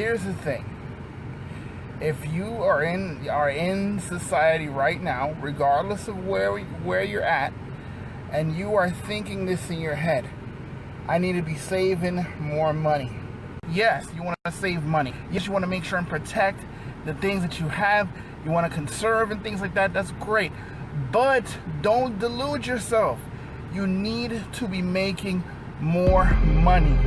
Here's the thing. If you are in society right now, regardless of where you're at, and you are thinking this in your head, I need to be saving more money. Yes, you want to save money. Yes, you want to make sure and protect the things that you have. You want to conserve and things like that. That's great. But don't delude yourself. You need to be making more money.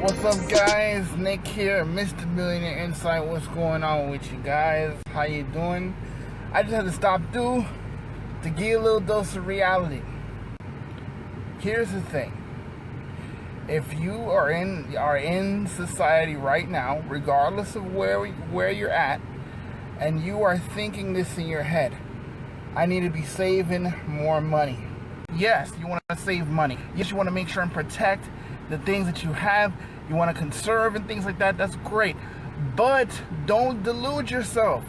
What's up, guys? Nick here, Mr. Millionaire Insight. What's going on with you guys? How you doing? I just had to stop through to give you a little dose of reality. Here's the thing. If you are in society right now, regardless of where you're at, and you are thinking this in your head, I need to be saving more money. Yes, you want to save money. Yes, you want to make sure and protect the things that you have. You want to conserve and things like that. That's great. But don't delude yourself.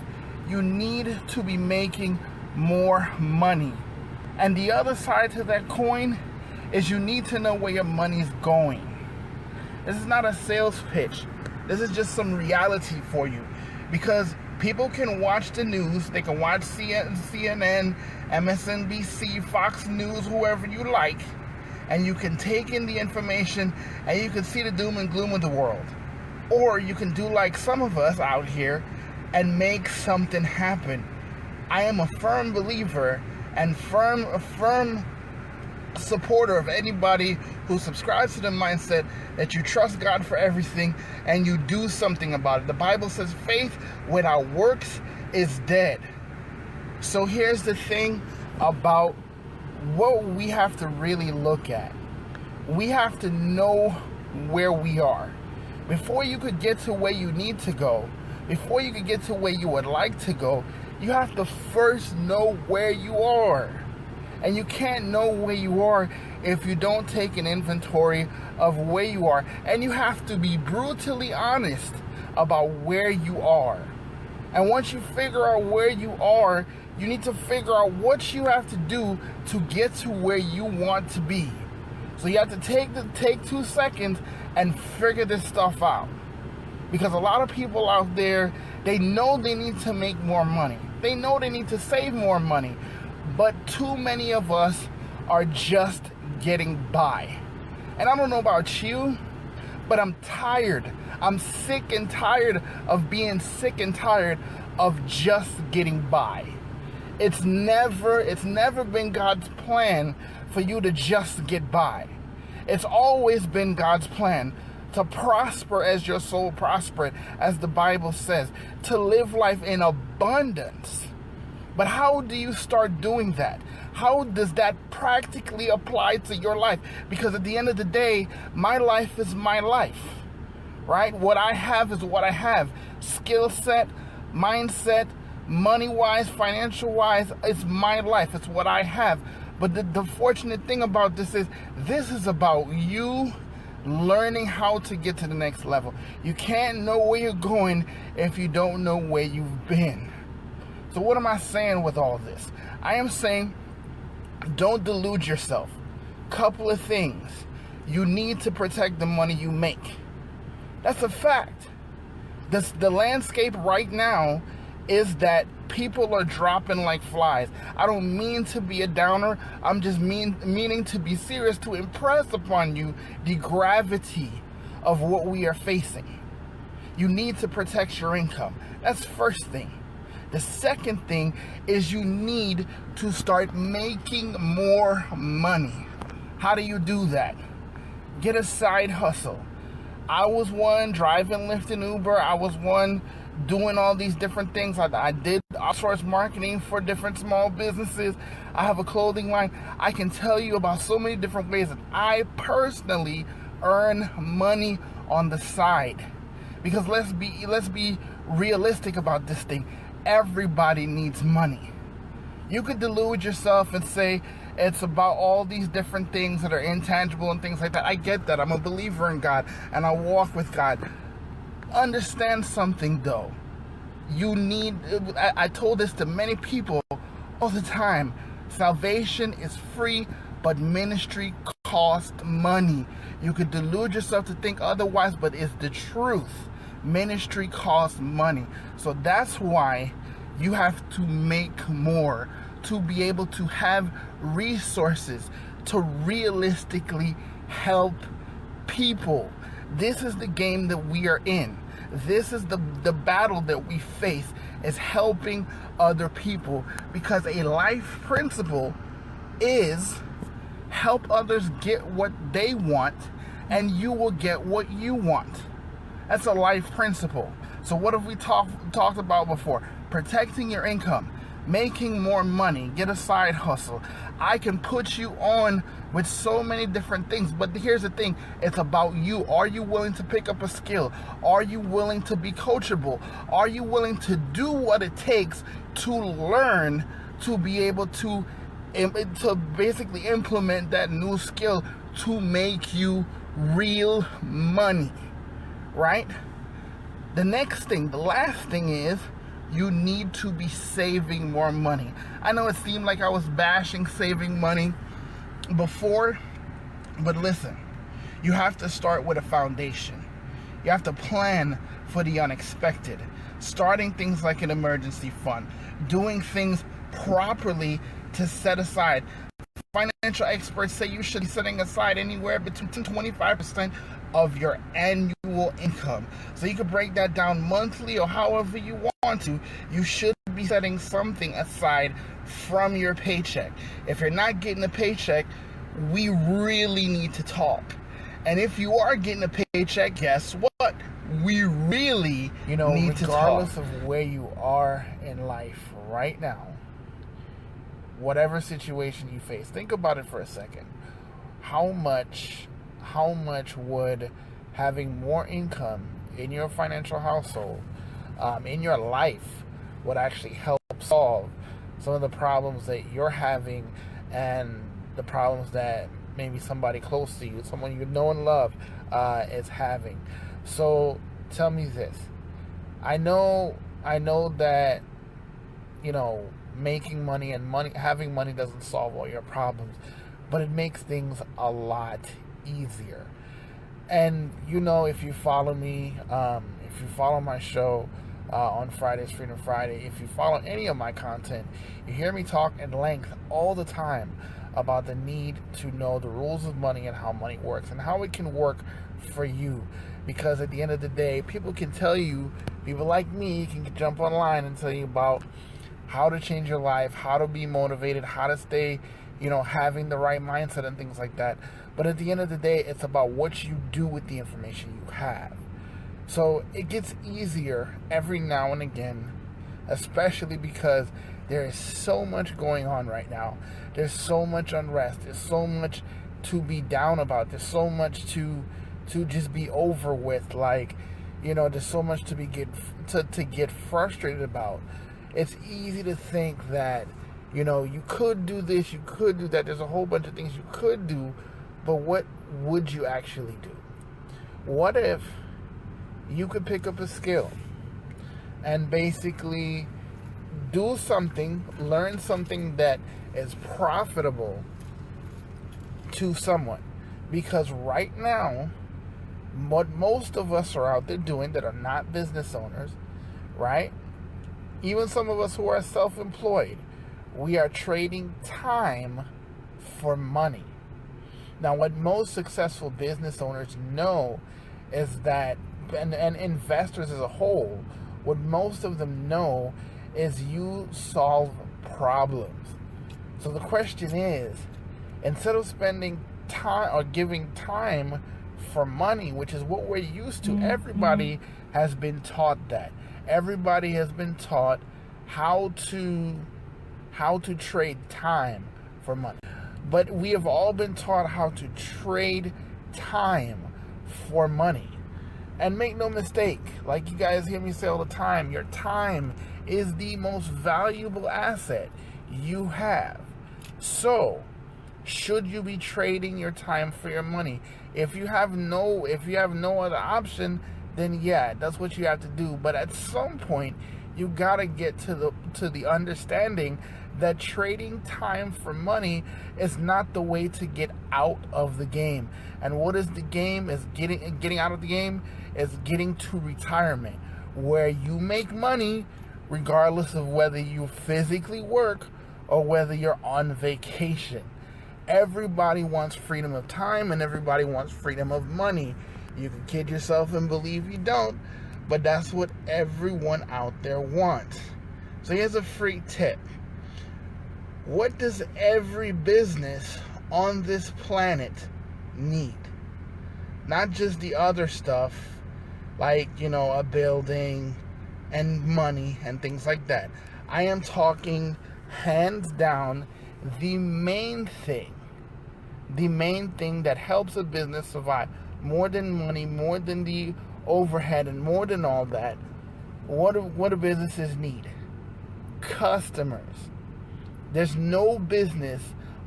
You need to be making more money. And the other side to that coin is you need to know where your money is going. This is not a sales pitch. This is just some reality for you. Because people can watch the news. They can watch CNN, MSNBC, Fox News, whoever you like. And you can take in the information and you can see the doom and gloom of the world. Or you can do like some of us out here and make something happen. I am a firm believer and a firm supporter of anybody who subscribes to the mindset that you trust God for everything and you do something about it. The Bible says faith without works is dead. So here's the thing about what we have to really look at. We have to know where we are. Before you could get to where you need to go, before you could get to where you would like to go, you have to first know where you are. And you can't know where you are if you don't take an inventory of where you are. And you have to be brutally honest about where you are. And once you figure out where you are, you need to figure out what you have to do to get to where you want to be. So you have to take 2 seconds and figure this stuff out. Because a lot of people out there, they know they need to make more money. They know they need to save more money. But too many of us are just getting by. And I don't know about you, but I'm tired. I'm sick and tired of being sick and tired of just getting by. It's never been God's plan for you to just get by. It's always been God's plan to prosper as your soul prospered, as the Bible says, to live life in abundance. But how do you start doing that? How does that practically apply to your life? Because at the end of the day, my life is my life, right? What I have is what I have. Skill set, mindset, money-wise, financial-wise, it's my life. It's what I have. But the fortunate thing about this is about you learning how to get to the next level. You can't know where you're going if you don't know where you've been. So what am I saying with all this? I am saying don't delude yourself. Couple of things. You need to protect the money you make. That's a fact. The landscape right now is that people are dropping like flies. I don't mean to be a downer. I'm just meaning to be serious, to impress upon you the gravity of what we are facing. You need to protect your income. That's first thing. The second thing is you need to start making more money. How do you do that? Get a side hustle. I was one driving Lyft and Uber. I was one doing all these different things. I did outsource marketing for different small businesses. I have a clothing line. I can tell you about so many different ways that I personally earn money on the side. Because let's be realistic about this thing. Everybody needs money. You could delude yourself and say, It's about all these different things that are intangible and things like that. I get that. I'm a believer in God and I walk with God. Understand something though. You need, I told this to many people all the time. Salvation is free, but ministry costs money. You could delude yourself to think otherwise, but it's the truth. Ministry costs money. So that's why you have to make more, to be able to have resources to realistically help people. This is the game that we are in. This is the battle that we face, is helping other people, because a life principle is help others get what they want and you will get what you want. That's a life principle. So what have we talked about before? Protecting your income, making more money, get a side hustle. I can put you on with so many different things, but here's the thing, it's about you. Are you willing to pick up a skill? Are you willing to be coachable? Are you willing to do what it takes to learn, to be able to basically implement that new skill to make you real money, right? The next thing, the last thing is, you need to be saving more money. I know it seemed like I was bashing saving money before, but listen, you have to start with a foundation. You have to plan for the unexpected. Starting things like an emergency fund, doing things properly to set aside. Financial experts say you should be setting aside anywhere between 25% of your annual income. So you can break that down monthly or however you want to. You should be setting something aside from your paycheck. If you're not getting a paycheck, we really need to talk. And if you are getting a paycheck, guess what? We really need to talk. Regardless of where you are in life right now, whatever situation you face, think about it for a second. How much would having more income in your financial household, in your life, would actually help solve some of the problems that you're having and the problems that maybe somebody close to you, someone you know and love, is having. So tell me this. I know that, making money and having money doesn't solve all your problems, but it makes things a lot easier. And if you follow me, if you follow my show on Fridays, Freedom Friday, if you follow any of my content, you hear me talk at length all the time about the need to know the rules of money and how money works and how it can work for you. Because at the end of the day, people like me can jump online and tell you about how to change your life, how to be motivated, how to stay, having the right mindset and things like that. But at the end of the day, it's about what you do with the information you have. So it gets easier every now and again, especially because there is so much going on right now. There's so much unrest. There's so much to be down about. There's so much to just be over with. There's so much to get frustrated about. It's easy to think that, you could do this, you could do that. There's a whole bunch of things you could do, but what would you actually do? What if you could pick up a skill and basically do something, learn something that is profitable to someone? Because right now, what most of us are out there doing that are not business owners, right? Even some of us who are self-employed, we are trading time for money. Now, what most successful business owners know is that, and investors as a whole, what most of them know is you solve problems. So the question is, instead of spending time or giving time for money, which is what we're used to, everybody has been taught that. Everybody has been taught how to trade time for money. But we have all been taught how to trade time for money. And make no mistake, like you guys hear me say all the time, your time is the most valuable asset you have. So, Should you be trading your time for your money? If you have no other option, then yeah, that's what you have to do. But at some point, you gotta get to the understanding that trading time for money is not the way to get out of the game. And what is the game? Is getting out of the game is getting to retirement, where you make money regardless of whether you physically work or whether you're on vacation. Everybody wants freedom of time and everybody wants freedom of money. You can kid yourself and believe you don't, but that's what everyone out there wants. So here's a free tip. What does every business on this planet need? Not just the other stuff, like, a building and money and things like that. I am talking hands down the main thing that helps a business survive, more than money, more than the overhead, and more than all that. What do businesses need? Customers. There's no business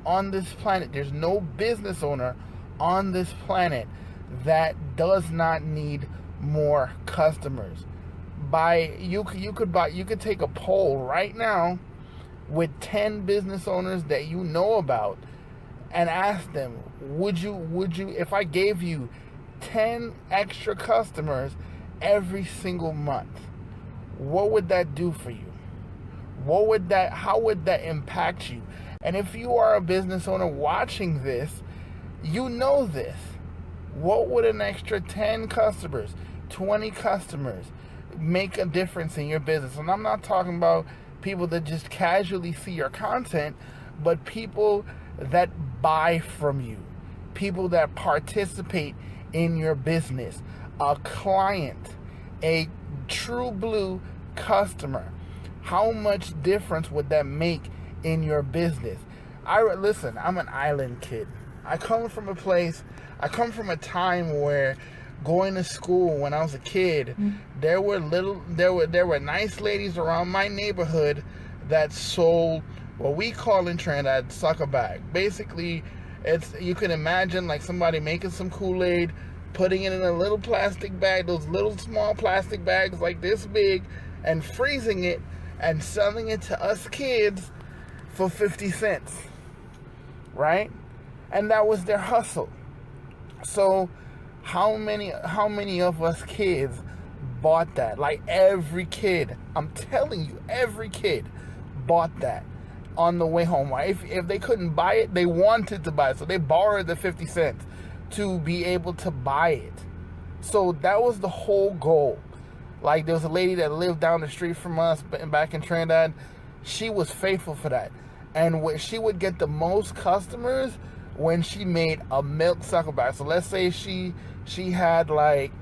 on this planet, there's no business owner on this planet that does not need more customers. You could take a poll right now with 10 business owners that you know about and ask them, would you, if I gave you 10 extra customers every single month, what would that do for you? How would that impact you? And if you are a business owner watching this, you know this. What would an extra 10 customers, 20 customers make a difference in your business? And I'm not talking about people that just casually see your content, but people that buy from you, people that participate in your business, a client, a true blue customer. How much difference would that make in your business? Listen, I'm an island kid. I come from a time where going to school when I was a kid, there were nice ladies around my neighborhood that sold what we call in Trinidad sucker bag. Basically, you can imagine like somebody making some Kool-Aid, putting it in a little plastic bag, those little small plastic bags like this big, and freezing it and selling it to us kids for 50 cents, right? And that was their hustle. So how many of us kids bought that? Like every kid, I'm telling you, every kid bought that on the way home. If they couldn't buy it, they wanted to buy it, so they borrowed the 50 cents to be able to buy it. So that was the whole goal. Like, there was a lady that lived down the street from us back in Trinidad. She was faithful for that. And she would get the most customers when she made a milk sucker bag. So let's say she had like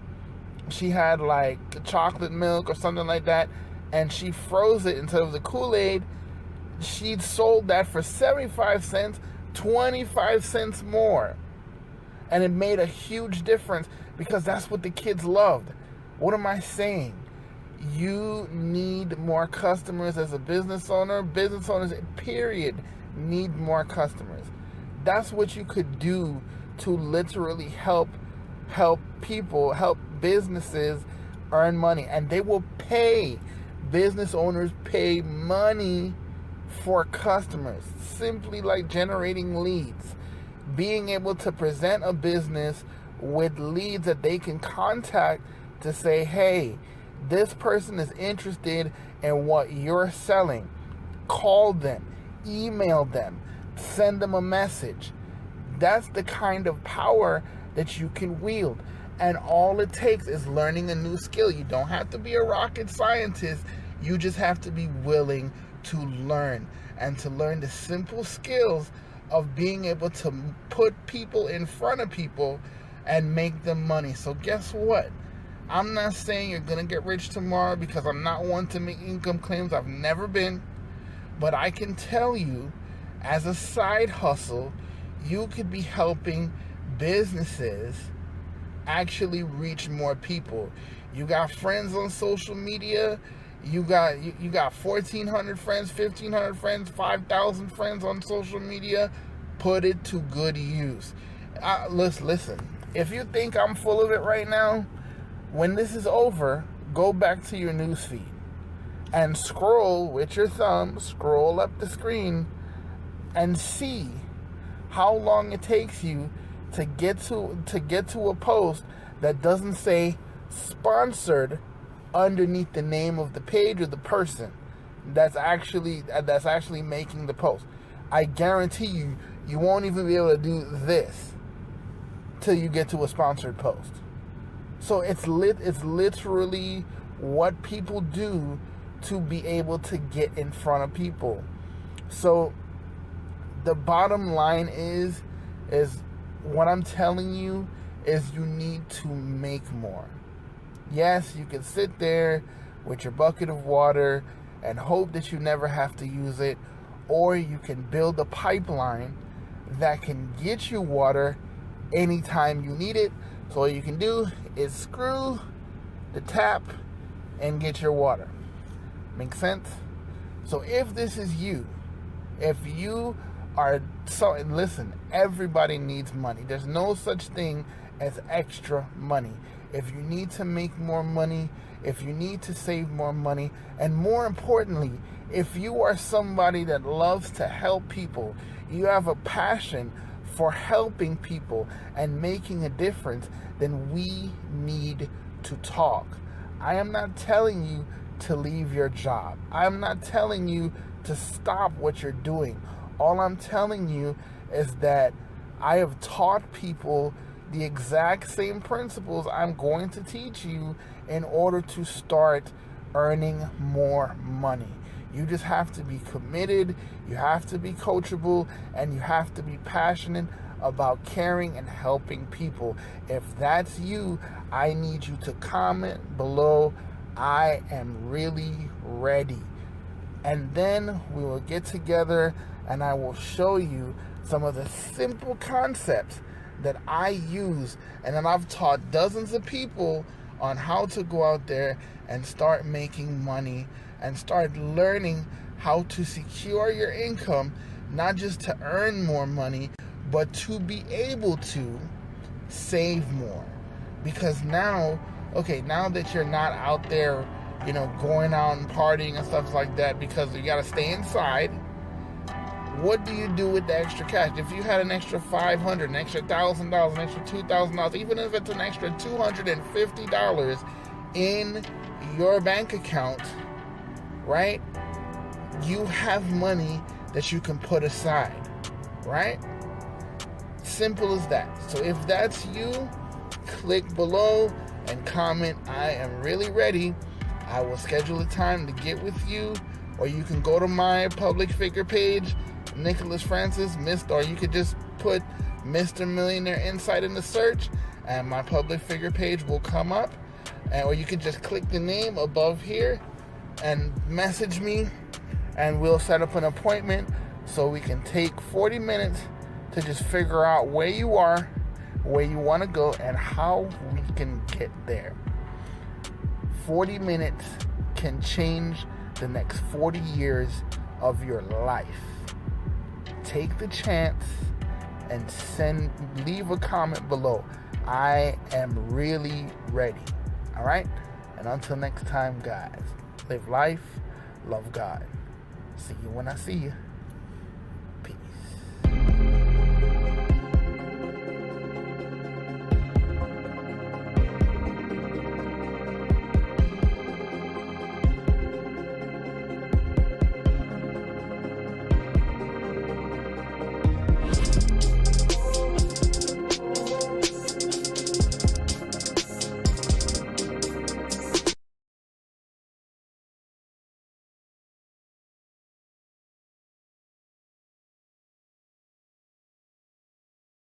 chocolate milk or something like that, and she froze it instead of the Kool-Aid. She'd sold that for 75 cents, 25 cents more. And it made a huge difference because that's what the kids loved. What am I saying? You need more customers as a business owner. Business owners, period, need more customers. That's what you could do to literally help people, help businesses earn money. And they will pay. Business owners pay money for customers, simply like generating leads. Being able to present a business with leads that they can contact to say, hey, this person is interested in what you're selling. Call them, email them, send them a message. That's the kind of power that you can wield. And all it takes is learning a new skill. You don't have to be a rocket scientist. You just have to be willing to learn, and to learn the simple skills of being able to put people in front of people and make them money. So guess what? I'm not saying you're going to get rich tomorrow, because I'm not one to make income claims. I've never been. But I can tell you, as a side hustle, you could be helping businesses actually reach more people. You got friends on social media. You got 1,400 friends, 1,500 friends, 5,000 friends on social media. Put it to good use. Listen, if you think I'm full of it right now, when this is over, go back to your newsfeed and scroll with your thumb, scroll up the screen, and see how long it takes you to get to a post that doesn't say sponsored underneath the name of the page or the person that's actually making the post. I guarantee you won't even be able to do this till you get to a sponsored post. So it's literally what people do to be able to get in front of people. So the bottom line is what I'm telling you is you need to make more. Yes, you can sit there with your bucket of water and hope that you never have to use it, or you can build a pipeline that can get you water anytime you need it. So all you can do is screw the tap and get your water. Make sense? So if this is you, if you are listen, everybody needs money. There's no such thing as extra money. If you need to make more money, if you need to save more money, and more importantly, if you are somebody that loves to help people, you have a passion for helping people and making a difference, then we need to talk. I am not telling you to leave your job. I'm not telling you to stop what you're doing. All I'm telling you is that I have taught people the exact same principles I'm going to teach you in order to start earning more money. You just have to be committed, you have to be coachable, and you have to be passionate about caring and helping people. If that's you, I need you to comment below, I am really ready. And then we will get together and I will show you some of the simple concepts that I use and that I've taught dozens of people on how to go out there and start making money and start learning how to secure your income, not just to earn more money, but to be able to save more. Because now that you're not out there, going out and partying and stuff like that because you got to stay inside, what do you do with the extra cash? If you had an extra $500, an extra $1,000, an extra $2,000, even if it's an extra $250 in your bank account, right? You have money that you can put aside, right? Simple as that. So if that's you, click below and comment, I am really ready. I will schedule a time to get with you, or you can go to my public figure page, Nicholas Francis, or you could just put Mr. Millionaire Insight in the search and my public figure page will come up, or you can just click the name above here and message me and we'll set up an appointment so we can take 40 minutes to just figure out where you are, where you want to go, and how we can get there. 40 minutes can change the next 40 years of your life. Take the chance and leave a comment below. I am really ready. All right? And until next time, guys, live life, love God. See you when I see you.